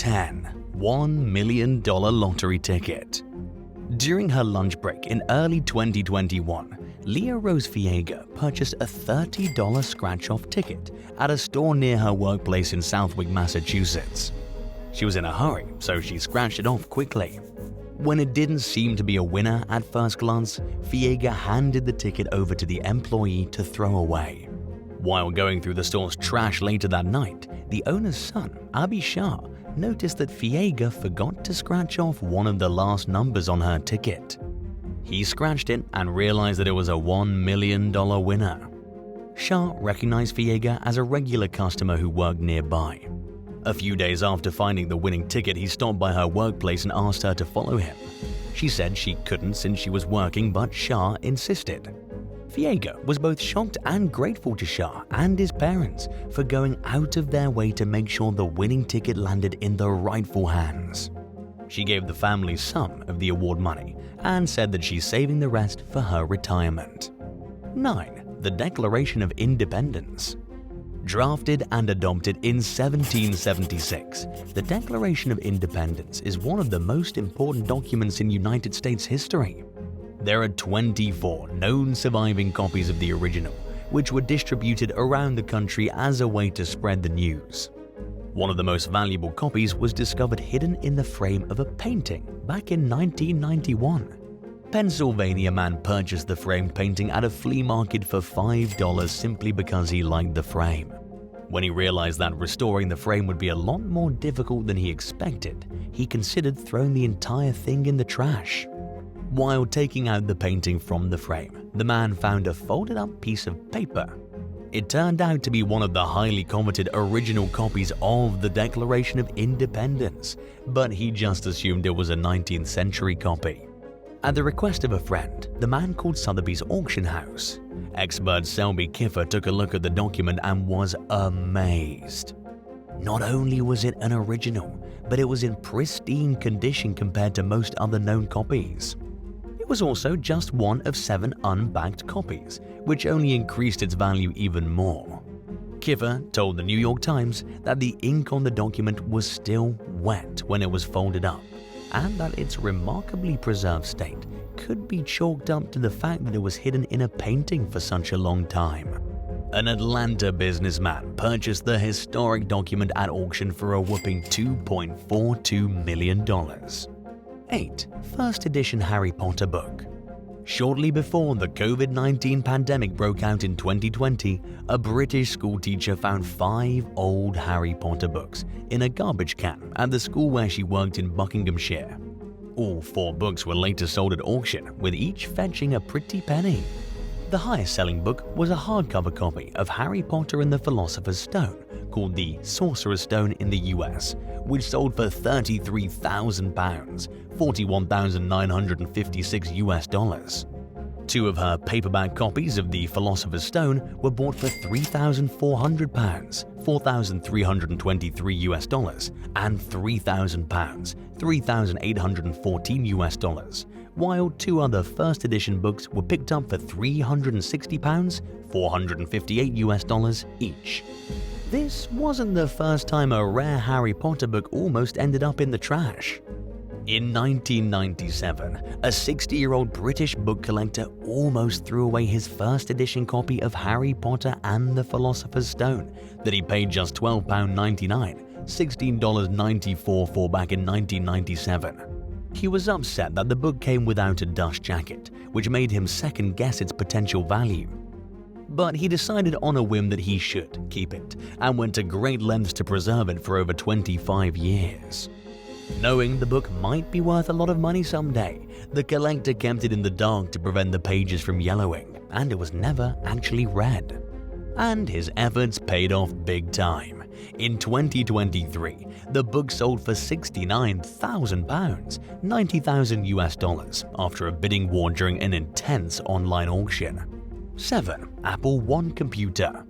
10. $1 million lottery ticket. During her lunch break in early 2021, Leah Rose Fiega purchased a $30 scratch-off ticket at a store near her workplace in Southwick, Massachusetts. She was in a hurry, so she scratched it off quickly. When it didn't seem to be a winner at first glance, Fiega handed the ticket over to the employee to throw away. While going through the store's trash later that night, the owner's son, Abi Shah, noticed that Fiega forgot to scratch off one of the last numbers on her ticket. He scratched it and realized that it was a $1 million winner. Shah recognized Fiega as a regular customer who worked nearby. A few days after finding the winning ticket, he stopped by her workplace and asked her to follow him. She said she couldn't since she was working, but Shah insisted. Fiega was both shocked and grateful to Shah and his parents for going out of their way to make sure the winning ticket landed in the rightful hands. She gave the family some of the award money and said that she's saving the rest for her retirement. 9. The Declaration of Independence. Drafted and adopted in 1776, the Declaration of Independence is one of the most important documents in United States history. There are 24 known surviving copies of the original, which were distributed around the country as a way to spread the news. One of the most valuable copies was discovered hidden in the frame of a painting back in 1991. Pennsylvania man purchased the framed painting at a flea market for $5 simply because he liked the frame. When he realized that restoring the frame would be a lot more difficult than he expected, he considered throwing the entire thing in the trash. While taking out the painting from the frame, the man found a folded-up piece of paper. It turned out to be one of the highly coveted original copies of the Declaration of Independence, but he just assumed it was a 19th century copy. At the request of a friend, the man called Sotheby's auction house. Expert Selby Kiffer took a look at the document and was amazed. Not only was it an original, but it was in pristine condition compared to most other known copies. It was also just one of 7 unbacked copies, which only increased its value even more. Kiffer told the New York Times that the ink on the document was still wet when it was folded up, and that its remarkably preserved state could be chalked up to the fact that it was hidden in a painting for such a long time. An Atlanta businessman purchased the historic document at auction for a whopping $2.42 million. 8. First edition Harry Potter book. Shortly before the COVID-19 pandemic broke out in 2020, a British schoolteacher found 5 old Harry Potter books in a garbage can at the school where she worked in Buckinghamshire. All 4 books were later sold at auction, with each fetching a pretty penny. The highest-selling book was a hardcover copy of Harry Potter and the Philosopher's Stone, called the Sorcerer's Stone in the US, which sold for £33,000, $41,956 US. 2 of her paperback copies of the Philosopher's Stone were bought for £3,400, $4,323 US, and £3,000, $3,814 US, while 2 other first edition books were picked up for £360, $458 US each. This wasn't the first time a rare Harry Potter book almost ended up in the trash. In 1997, a 60-year-old British book collector almost threw away his first edition copy of Harry Potter and the Philosopher's Stone that he paid just £12.99, $16.94 for back in 1997. He was upset that the book came without a dust jacket, which made him second-guess its potential value. But he decided on a whim that he should keep it, and went to great lengths to preserve it for over 25 years. Knowing the book might be worth a lot of money someday, the collector kept it in the dark to prevent the pages from yellowing, and it was never actually read. And his efforts paid off big time. In 2023, the book sold for £69,000, $90,000 US, after a bidding war during an intense online auction. 7. Apple I computer.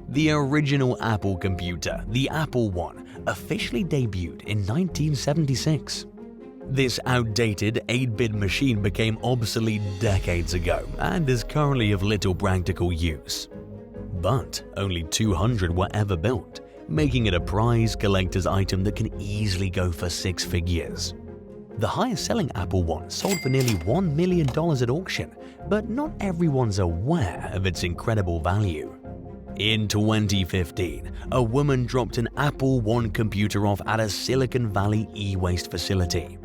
The original Apple computer, the Apple I, officially debuted in 1976. This outdated 8-bit machine became obsolete decades ago and is currently of little practical use. But only 200 were ever built, making it a prize collector's item that can easily go for six figures. The highest-selling Apple One sold for nearly $1 million at auction, but not everyone's aware of its incredible value. In 2015, a woman dropped an Apple One computer off at a Silicon Valley e-waste facility.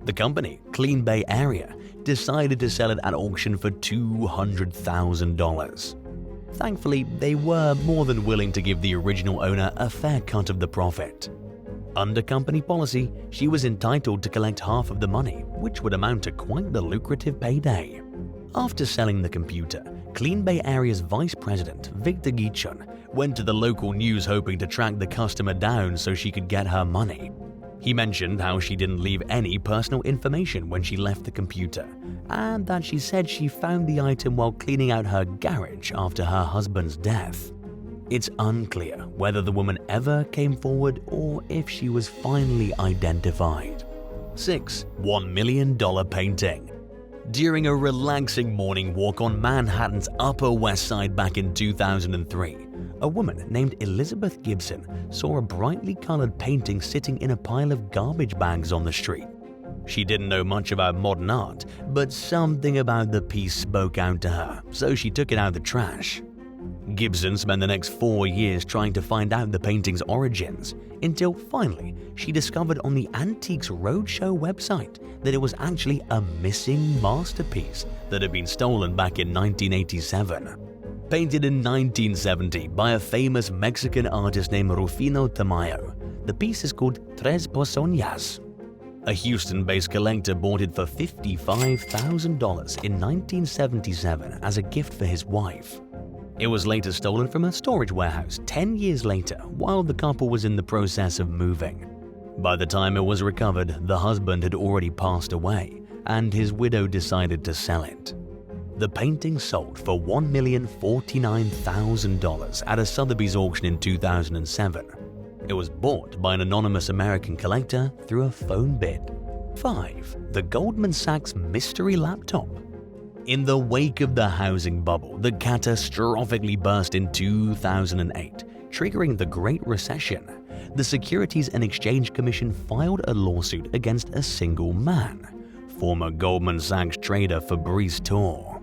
The company, Clean Bay Area, decided to sell it at auction for $200,000. Thankfully, they were more than willing to give the original owner a fair cut of the profit. Under company policy, she was entitled to collect half of the money, which would amount to quite the lucrative payday. After selling the computer, Clean Bay Area's vice president, Victor Gichon, went to the local news hoping to track the customer down so she could get her money. He mentioned how she didn't leave any personal information when she left the computer, and that she said she found the item while cleaning out her garage after her husband's death. It's unclear whether the woman ever came forward or if she was finally identified. 6. $1 million painting. During a relaxing morning walk on Manhattan's Upper West Side back in 2003, a woman named Elizabeth Gibson saw a brightly colored painting sitting in a pile of garbage bags on the street. She didn't know much about modern art, but something about the piece spoke out to her, so she took it out of the trash. Gibson spent the next 4 years trying to find out the painting's origins, until finally she discovered on the Antiques Roadshow website that it was actually a missing masterpiece that had been stolen back in 1987. Painted in 1970 by a famous Mexican artist named Rufino Tamayo, the piece is called Tres Personas. A Houston-based collector bought it for $55,000 in 1977 as a gift for his wife. It was later stolen from a storage warehouse 10 years later while the couple was in the process of moving. By the time it was recovered, the husband had already passed away, and his widow decided to sell it. The painting sold for $1,049,000 at a Sotheby's auction in 2007. It was bought by an anonymous American collector through a phone bid. 5. The Goldman Sachs mystery laptop. In the wake of the housing bubble that catastrophically burst in 2008, triggering the Great Recession, the Securities and Exchange Commission filed a lawsuit against a single man, former Goldman Sachs trader Fabrice Tor.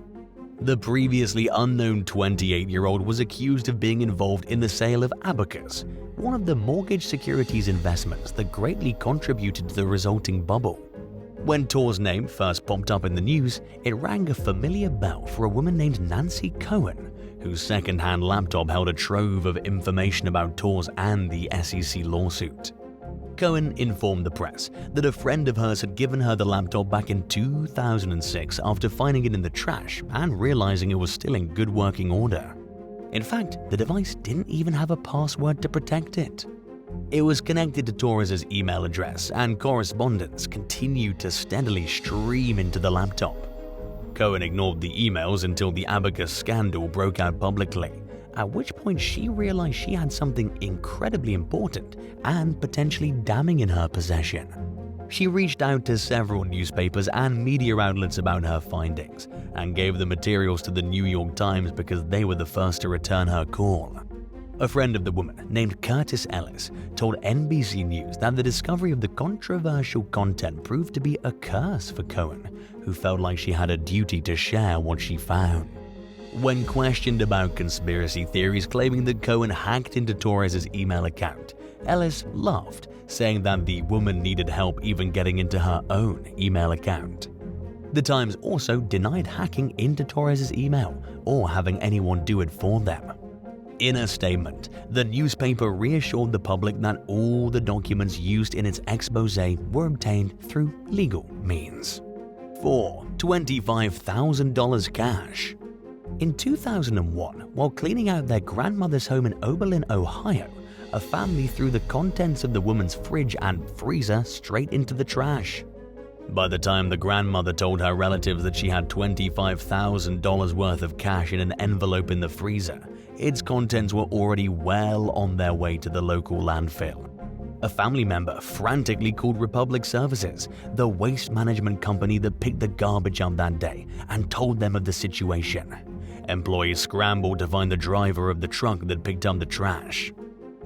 The previously unknown 28-year-old was accused of being involved in the sale of Abacus, one of the mortgage securities investments that greatly contributed to the resulting bubble. When Tor's name first popped up in the news, it rang a familiar bell for a woman named Nancy Cohen, whose second-hand laptop held a trove of information about Tor's and the SEC lawsuit. Cohen informed the press that a friend of hers had given her the laptop back in 2006 after finding it in the trash and realizing it was still in good working order. In fact, the device didn't even have a password to protect it. It was connected to Torres's email address, and correspondence continued to steadily stream into the laptop. Cohen ignored the emails until the Abacus scandal broke out publicly, at which point she realized she had something incredibly important and potentially damning in her possession. She reached out to several newspapers and media outlets about her findings, and gave the materials to the New York Times because they were the first to return her call. A friend of the woman, named Curtis Ellis, told NBC News that the discovery of the controversial content proved to be a curse for Cohen, who felt like she had a duty to share what she found. When questioned about conspiracy theories claiming that Cohen hacked into Torres's email account, Ellis laughed, saying that the woman needed help even getting into her own email account. The Times also denied hacking into Torres's email or having anyone do it for them. In a statement, the newspaper reassured the public that all the documents used in its exposé were obtained through legal means. 4. $25,000 cash. In 2001, while cleaning out their grandmother's home in Oberlin, Ohio, a family threw the contents of the woman's fridge and freezer straight into the trash. By the time the grandmother told her relatives that she had $25,000 worth of cash in an envelope in the freezer, its contents were already well on their way to the local landfill. A family member frantically called Republic Services, the waste management company that picked the garbage up that day, and told them of the situation. Employees scrambled to find the driver of the truck that picked up the trash.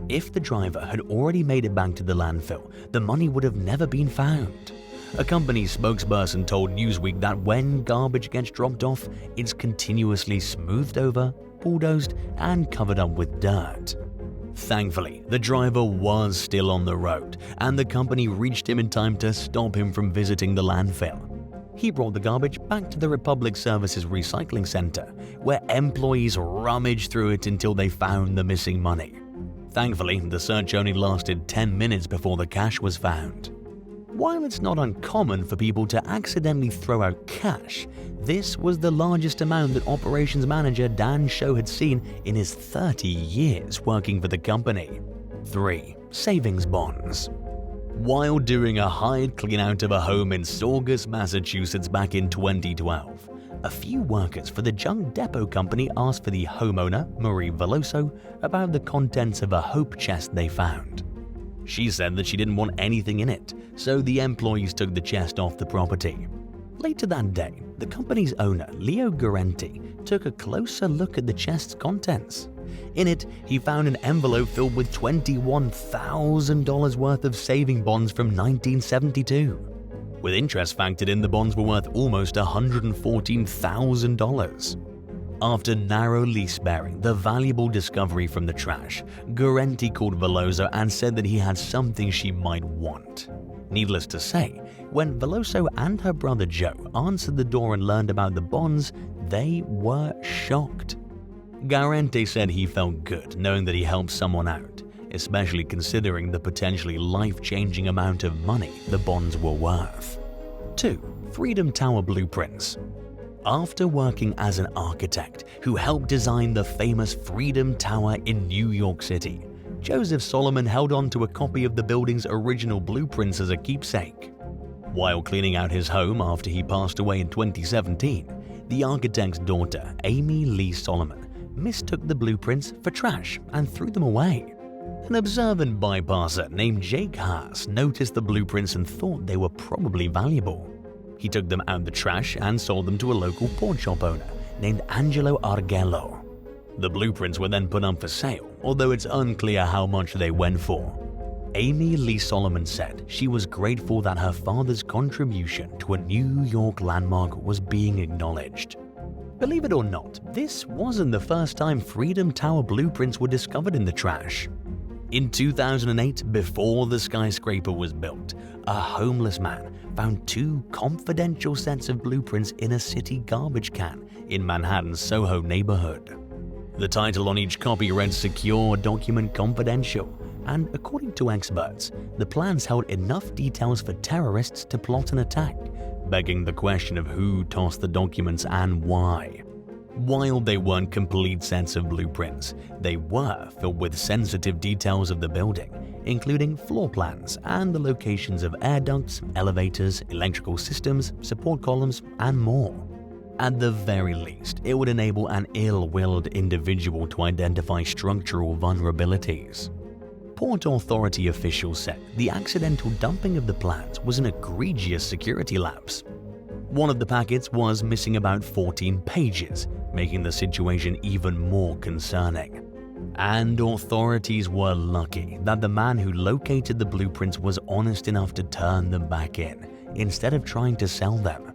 If the driver had already made it back to the landfill, the money would have never been found. A company spokesperson told Newsweek that when garbage gets dropped off, it's continuously smoothed over, bulldozed, and covered up with dirt. Thankfully, the driver was still on the road, and the company reached him in time to stop him from visiting the landfill. He brought the garbage back to the Republic Services Recycling Center, where employees rummaged through it until they found the missing money. Thankfully, the search only lasted 10 minutes before the cash was found. While it's not uncommon for people to accidentally throw out cash, this was the largest amount that operations manager Dan Show had seen in his 30 years working for the company. 3. Savings bonds. While doing a hired clean-out of a home in Saugus, Massachusetts back in 2012, a few workers for the junk depot company asked for the homeowner, Marie Veloso, about the contents of a hope chest they found. She said that she didn't want anything in it, so the employees took the chest off the property. Later that day, the company's owner, Leo Guarenti, took a closer look at the chest's contents. In it, he found an envelope filled with $21,000 worth of saving bonds from 1972. With interest factored in, the bonds were worth almost $114,000. After narrowly sparing the valuable discovery from the trash, Guarenti called Veloso and said that he had something she might want. Needless to say, when Veloso and her brother Joe answered the door and learned about the bonds, they were shocked. Guarenti said he felt good knowing that he helped someone out, especially considering the potentially life-changing amount of money the bonds were worth. 2. Freedom Tower blueprints. After working as an architect who helped design the famous Freedom Tower in New York City, Joseph Solomon held on to a copy of the building's original blueprints as a keepsake. While cleaning out his home after he passed away in 2017, the architect's daughter, Amy Lee Solomon, mistook the blueprints for trash and threw them away. An observant bypasser named Jake Haas noticed the blueprints and thought they were probably valuable. He took them out of the trash and sold them to a local pawn shop owner named Angelo Argello. The blueprints were then put up for sale, although it's unclear how much they went for. Amy Lee Solomon said she was grateful that her father's contribution to a New York landmark was being acknowledged. Believe it or not, this wasn't the first time Freedom Tower blueprints were discovered in the trash. In 2008, before the skyscraper was built, a homeless man found 2 confidential sets of blueprints in a city garbage can in Manhattan's Soho neighborhood. The title on each copy read "Secure Document Confidential," and according to experts, the plans held enough details for terrorists to plot an attack, begging the question of who tossed the documents and why. While they weren't complete sets of blueprints, they were filled with sensitive details of the building, including floor plans and the locations of air ducts, elevators, electrical systems, support columns, and more. At the very least, it would enable an ill-willed individual to identify structural vulnerabilities. Port Authority officials said the accidental dumping of the plans was an egregious security lapse. One of the packets was missing about 14 pages, making the situation even more concerning. And authorities were lucky that the man who located the blueprints was honest enough to turn them back in, instead of trying to sell them.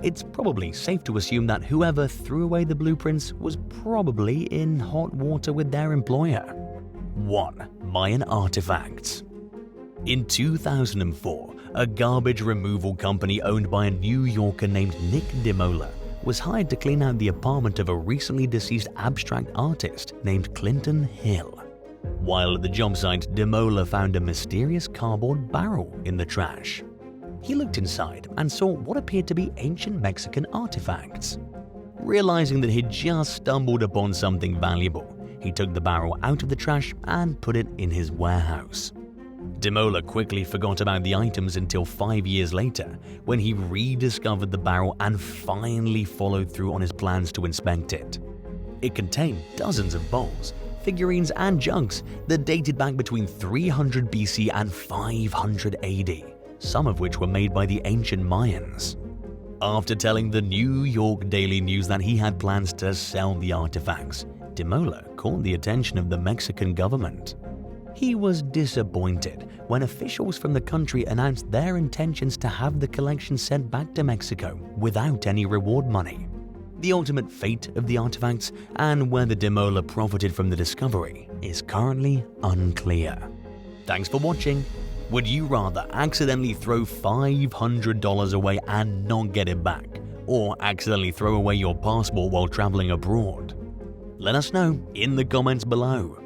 It's probably safe to assume that whoever threw away the blueprints was probably in hot water with their employer. 1. Mayan artifacts. In 2004, a garbage removal company owned by a New Yorker named Nick DeMola was hired to clean out the apartment of a recently deceased abstract artist named Clinton Hill. While at the job site, DeMola found a mysterious cardboard barrel in the trash. He looked inside and saw what appeared to be ancient Mexican artifacts. Realizing that he'd just stumbled upon something valuable, he took the barrel out of the trash and put it in his warehouse. DeMola quickly forgot about the items until 5 years later, when he rediscovered the barrel and finally followed through on his plans to inspect it. It contained dozens of bowls, figurines, and jugs that dated back between 300 BC and 500 AD, some of which were made by the ancient Mayans. After telling the New York Daily News that he had plans to sell the artifacts, DeMola caught the attention of the Mexican government. He was disappointed when officials from the country announced their intentions to have the collection sent back to Mexico without any reward money. The ultimate fate of the artifacts and whether Demola profited from the discovery is currently unclear. Thanks for watching. Would you rather accidentally throw $500 away and not get it back, or accidentally throw away your passport while traveling abroad? Let us know in the comments below.